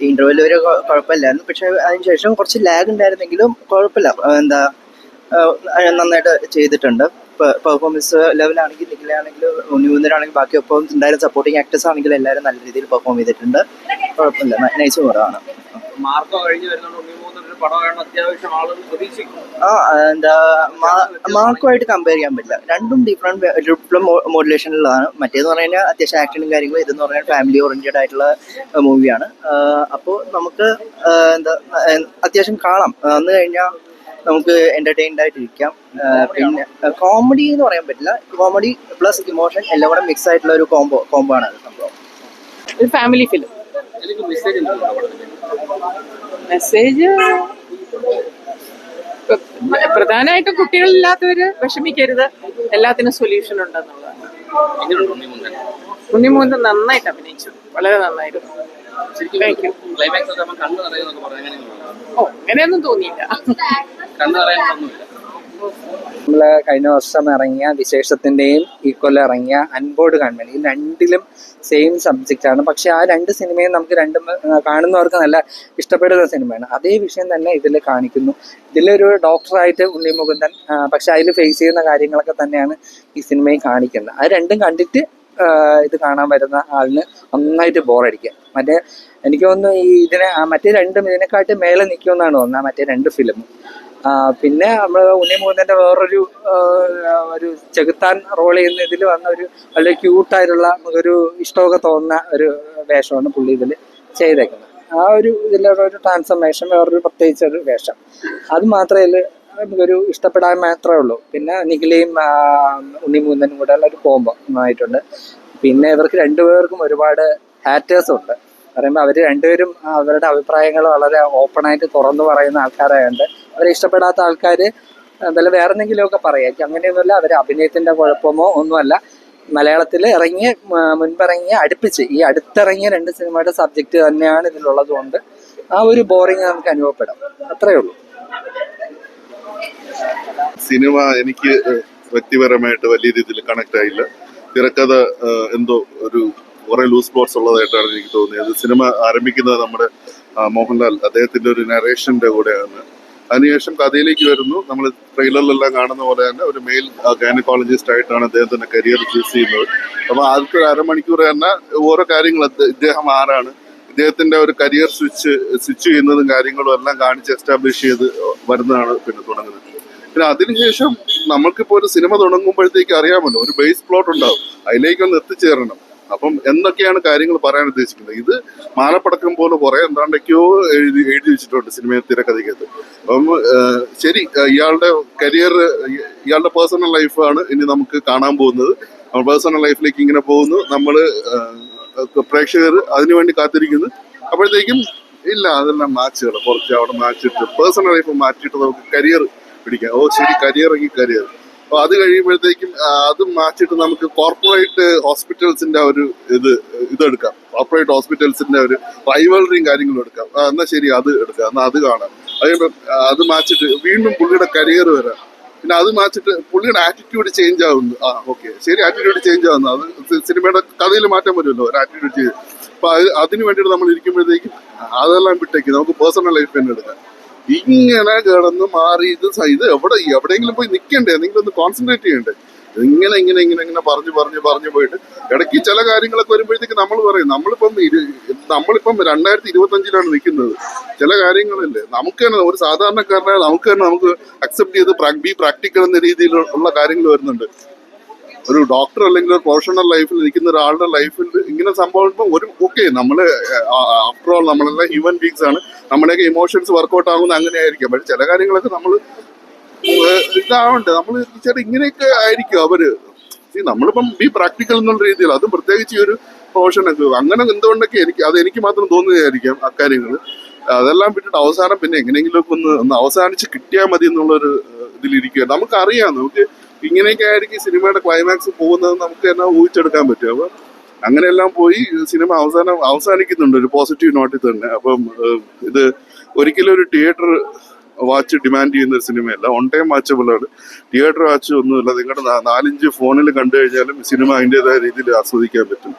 Interval വരെ കുഴപ്പമില്ലായിരുന്നു. പക്ഷെ അതിനുശേഷം കുറച്ച് ലാഗ് ഉണ്ടായിരുന്നെങ്കിലും കുഴപ്പമില്ല. നന്നായിട്ട് ചെയ്തിട്ടുണ്ട്. പെർഫോമൻസ് ലെവലാണെങ്കിൽ നിഖിലാണെങ്കിലും ഉണ്ണിമുന്തനാണെങ്കിൽ ബാക്കി ഒപ്പം എന്തായാലും സപ്പോർട്ടിങ് ആക്ടേഴ്സ് ആണെങ്കിലും എല്ലാവരും നല്ല രീതിയിൽ പെർഫോം ചെയ്തിട്ടുണ്ട്. കുഴപ്പമില്ല, നൈസ് പടമാണ്. മാർക്കുമായിട്ട് കമ്പയർ ചെയ്യാൻ പറ്റില്ല. രണ്ടും ഡിഫറെന്റ് മോഡുലേഷനിലാണ്. മറ്റേന്ന് പറഞ്ഞു കഴിഞ്ഞാൽ അത്യാവശ്യം ആക്ഷനും കാര്യങ്ങളും, ഇതെന്ന് പറഞ്ഞാൽ ഫാമിലി ഓറിയന്റഡ് ആയിട്ടുള്ള മൂവിയാണ്. അപ്പോൾ നമുക്ക് അത്യാവശ്യം കാണാം. വന്നു കഴിഞ്ഞാൽ നമുക്ക് എന്റർടൈൻഡ് ആയിട്ടിരിക്കാം. പിന്നെ കോമഡി എന്ന് പറയാൻ പറ്റില്ല. കോമഡി പ്ലസ് ഇമോഷൻ എല്ലാം കൂടെ മിക്സ് ആയിട്ടുള്ള ഒരു കോംബോ ആണ് അത് സംഭവം. ഒരു ഫാമിലി ഫിലിം. മെസ്സേജ് പ്രധാനമായിട്ടും കുട്ടികളില്ലാത്തവര് വിഷമിക്കരുത്, എല്ലാത്തിനും സൊല്യൂഷൻ ഉണ്ടെന്നുള്ളതാണ്. ഉണ്ണിമൂന്തൻ നന്നായിട്ട് അഭിനയിച്ചു, വളരെ നന്നായിരുന്നു. അങ്ങനെയൊന്നും തോന്നിയില്ല. നമ്മള് കഴിഞ്ഞ വർഷം ഇറങ്ങിയ വിശേഷത്തിന്റെയും ഈക്വൽ ഇറങ്ങിയ അൺബോർഡ് കൺവെന്റ്, ഈ രണ്ടിലും സെയിം സബ്ജക്റ്റ് ആണ്. പക്ഷെ ആ രണ്ട് സിനിമയും നമുക്ക് കാണുന്നവർക്ക് നല്ല ഇഷ്ടപ്പെടുന്ന സിനിമയാണ്. അതേ വിഷയം തന്നെ ഇതിൽ കാണിക്കുന്നു. ഇതിലൊരു ഡോക്ടറായിട്ട് ഉണ്ണി മുകുന്ദൻ, പക്ഷെ അതിൽ ഫേസ് ചെയ്യുന്ന കാര്യങ്ങളൊക്കെ തന്നെയാണ് ഈ സിനിമയിൽ കാണിക്കുന്നത്. അത് രണ്ടും കണ്ടിട്ട് ഇത് കാണാൻ വരുന്ന ആളിന് നന്നായിട്ട് ബോറടിക്കുക. എനിക്ക് തോന്നുന്നു മറ്റേ രണ്ടും ഇതിനെക്കാട്ടി മേലെ നിൽക്കുമെന്നാണ് തോന്നുന്നത് മറ്റേ രണ്ട് ഫിലിമും. പിന്നെ നമ്മൾ ഉണ്ണി മുകുന്ദൻ്റെ വേറൊരു ചെകുത്താൻ റോൾ ചെയ്യുന്ന ഇതിൽ വന്ന ഒരു വളരെ ക്യൂട്ടായിട്ടുള്ള നമുക്കൊരു ഇഷ്ടമൊക്കെ തോന്നുന്ന ഒരു വേഷമാണ് പുള്ളി ഇതിൽ ചെയ്തേക്കുന്നത്. ആ ഒരു ഇതിലൊരു ട്രാൻസ്ഫർമേഷൻ, വേറൊരു പ്രത്യേകിച്ചൊരു വേഷം, അത് മാത്രമേ നമുക്കൊരു ഇഷ്ടപ്പെടാൻ മാത്രമേ ഉള്ളൂ. പിന്നെ നിഖിലയും ഉണ്ണി മുകുന്ദനും കൂടെ ഉള്ള ഒരു കോംബോ നന്നായിട്ടുണ്ട്. പിന്നെ ഇവർക്ക് രണ്ടുപേർക്കും ഒരുപാട് ഹാറ്റേഴ്സും ഉണ്ട്. പറയുമ്പോൾ അവർ രണ്ടുപേരും അവരുടെ അഭിപ്രായങ്ങൾ വളരെ ഓപ്പണായിട്ട് തുറന്നു പറയുന്ന ആൾക്കാരായതുകൊണ്ട് അവരെ ഇഷ്ടപ്പെടാത്ത ആൾക്കാർ വല്ല വേറെ എന്തെങ്കിലുമൊക്കെ പറയാം. അങ്ങനെയൊന്നുമില്ല, അവർ അഭിനയത്തിൻ്റെ കുഴപ്പമോ ഒന്നുമല്ല. മലയാളത്തിൽ മുൻപിറങ്ങിയ ഈ അടുത്തിറങ്ങിയ രണ്ട് സിനിമയുടെ സബ്ജക്റ്റ് തന്നെയാണ് ഇതിലുള്ളത് കൊണ്ട് ആ ഒരു ബോറിങ് നമുക്ക് അനുഭവപ്പെടാം. അത്രയേ ഉള്ളൂ. സിനിമ എനിക്ക് വ്യക്തിപരമായിട്ട് വലിയ രീതിയിൽ കണക്ട് ആയില്ല. തിരക്കഥ എന്തോ കുറെ ലൂസ് പ്ലോട്ട്സ് ഉള്ളതായിട്ടാണ് എനിക്ക് തോന്നിയത്. സിനിമ ആരംഭിക്കുന്നത് നമ്മുടെ മോഹൻലാൽ അദ്ദേഹത്തിന്റെ ഒരു നരേഷന്റെ കൂടെയാണ്. അതിനുശേഷം കഥയിലേക്ക് വരുന്നു. നമ്മൾ ട്രെയിലറിലെല്ലാം കാണുന്ന പോലെ തന്നെ ഒരു മെയിൽ ഗൈനക്കോളജിസ്റ്റ് ആയിട്ടാണ് അദ്ദേഹത്തിന്റെ കരിയർ ചൂസ് ചെയ്യുന്നത്. അപ്പൊ ആദ്യത്തെ ഒരു അരമണിക്കൂർ തന്നെ ഓരോ കാര്യങ്ങൾ, ഇദ്ദേഹം ആരാണ്, ഇദ്ദേഹത്തിന്റെ ഒരു കരിയർ സ്വിച്ച് ചെയ്യുന്നതും കാര്യങ്ങളും എല്ലാം കാണിച്ച് എസ്റ്റാബ്ലിഷ് ചെയ്ത് വരുന്നതാണ് പിന്നെ തുടങ്ങുന്നത്. പിന്നെ അതിനുശേഷം നമ്മൾക്കിപ്പോൾ ഒരു സിനിമ തുടങ്ങുമ്പോഴത്തേക്ക് അറിയാമല്ലോ, ഒരു ബേസ് പ്ലോട്ട് ഉണ്ടാവും, അതിലേക്കൊന്ന് എത്തിച്ചേരണം. അപ്പം എന്തൊക്കെയാണ് കാര്യങ്ങൾ പറയാൻ ഉദ്ദേശിക്കുന്നത്? ഇത് മാലപ്പടക്കം പോലെ കുറെ എന്താണ്ടൊക്കെയോ എഴുതി വെച്ചിട്ടുണ്ട് സിനിമ തിരക്കഥയ്ക്കകത്ത്. അപ്പം ശരി, ഇയാളുടെ കരിയർ, ഇയാളുടെ പേഴ്സണൽ ലൈഫാണ് ഇനി നമുക്ക് കാണാൻ പോകുന്നത്. നമ്മൾ പേഴ്സണൽ ലൈഫിലേക്ക് ഇങ്ങനെ പോകുന്നു, നമ്മൾ പ്രേക്ഷകർ അതിനുവേണ്ടി കാത്തിരിക്കുന്നു. അപ്പോഴത്തേക്കും ഇല്ല, അതെല്ലാം മാച്ചുകൾ, കുറച്ച് അവിടെ മാച്ചിട്ട് പേഴ്സണൽ ലൈഫ് മാറ്റിയിട്ട് നമുക്ക് കരിയർ പിടിക്കാം. ശരി, കരിയർ. അപ്പൊ അത് കഴിയുമ്പോഴത്തേക്കും അത് മാറ്റിയിട്ട് നമുക്ക് കോർപ്പറേറ്റ് ഹോസ്പിറ്റൽസിന്റെ ഒരു ഇതെടുക്കാം. കോർപ്പറേറ്റ് ഹോസ്പിറ്റൽസിന്റെ ഒരു റൈവലറിയും കാര്യങ്ങളും എടുക്കാം. എന്നാ ശരി, അത് എടുക്കാം, എന്നാ അത് കാണാം. അത് മാറ്റിട്ട് വീണ്ടും പുള്ളിയുടെ കരിയർ വരാം. പിന്നെ അത് മാറ്റിട്ട് പുള്ളിയുടെ ആറ്റിറ്റ്യൂഡ് ചേഞ്ച് ആവുന്നു. ഓക്കെ, ശരി, ആറ്റിറ്റ്യൂഡ് ചേഞ്ച് ആവുന്നു. അത് സിനിമയുടെ കഥയിൽ മാറ്റാൻ പറ്റുമല്ലോ, ഒരു ആറ്റിറ്റ്യൂഡ് ചേഞ്ച്. അപ്പൊ അതിന് വേണ്ടിയിട്ട് നമ്മൾ ഇരിക്കുമ്പോഴത്തേക്കും അതെല്ലാം വിട്ടേക്ക് നമുക്ക് പേഴ്സണൽ ലൈഫ് തന്നെ എടുക്കാം. ഇങ്ങനെ കിടന്ന് മാറി ഇത് എവിടെയെങ്കിലും പോയി നിൽക്കണ്ടേ, എന്തെങ്കിലും ഒന്ന് കോൺസെൻട്രേറ്റ് ചെയ്യണ്ടേ? ഇങ്ങനെ പറഞ്ഞു പോയിട്ട് ഇടയ്ക്ക് ചില കാര്യങ്ങളൊക്കെ വരുമ്പോഴത്തേക്ക് നമ്മൾ പറയും, നമ്മളിപ്പം 2025 നിൽക്കുന്നത്. ചില കാര്യങ്ങളില്ലേ നമുക്ക് തന്നെ, ഒരു സാധാരണക്കാരനായ നമുക്ക് അക്സെപ്റ്റ് ചെയ്ത് ബി പ്രാക്ടിക്കൽ എന്ന രീതിയിലുള്ള കാര്യങ്ങൾ വരുന്നുണ്ട്. ഒരു ഡോക്ടർ അല്ലെങ്കിൽ ഒരു പ്രൊഫഷണൽ ലൈഫിൽ നിൽക്കുന്ന ഒരാളുടെ ലൈഫിൽ ഇങ്ങനെ സംഭവിക്കുമ്പോൾ നമ്മള് ആഫ്റ്റർ ഓൾ നമ്മളെല്ലാം ഹ്യൂമൻ ബീങ്സ് ആണ്, നമ്മുടെയൊക്കെ ഇമോഷൻസ് വർക്ക്ഔട്ട് ആകുന്ന അങ്ങനെ ആയിരിക്കും. പക്ഷെ ചില കാര്യങ്ങളൊക്കെ നമ്മൾ ഇതാവണ്ടേ, നമ്മൾ ചേട്ടാ ഇങ്ങനെയൊക്കെ ആയിരിക്കും അവര്. നമ്മളിപ്പം ബി പ്രാക്ടിക്കൽ എന്നുള്ള രീതിയിൽ, അതും പ്രത്യേകിച്ച് ഈ ഒരു പ്രൊഫഷനൊക്കെ അങ്ങനെ എന്തുകൊണ്ടൊക്കെ എനിക്ക് മാത്രം തോന്നുകയായിരിക്കാം അക്കാര്യങ്ങൾ. അതെല്ലാം വിട്ടിട്ട് അവസാനം പിന്നെ എങ്ങനെയെങ്കിലുമൊക്കെ ഒന്ന് അവസാനിച്ച് കിട്ടിയാൽ മതി എന്നുള്ളൊരു ഇതിലിരിക്കുക. നമുക്കറിയാം, നമുക്ക് ഇങ്ങനെയൊക്കെ ആയിരിക്കും സിനിമയുടെ ക്ലൈമാക്സ് പോകുന്നത് നമുക്ക് തന്നെ ഊഹിച്ചെടുക്കാൻ പറ്റും. അപ്പൊ അങ്ങനെയെല്ലാം പോയി സിനിമ അവസാനിക്കുന്നുണ്ട് ഒരു പോസിറ്റീവ് നോട്ടിൽ തന്നെ. അപ്പം ഇത് ഒരിക്കലും ഒരു തിയേറ്റർ വാച്ച് ഡിമാൻഡ് ചെയ്യുന്ന ഒരു സിനിമയല്ല, ഓൺ ടൈം വാച്ചബിൾ ആണ്. തിയേറ്റർ വാച്ച് ഒന്നുമില്ല, നിങ്ങളുടെ 4-5 ഫോണിൽ കണ്ടു കഴിഞ്ഞാലും സിനിമ അതിൻ്റെതായ രീതിയിൽ ആസ്വദിക്കാൻ പറ്റും.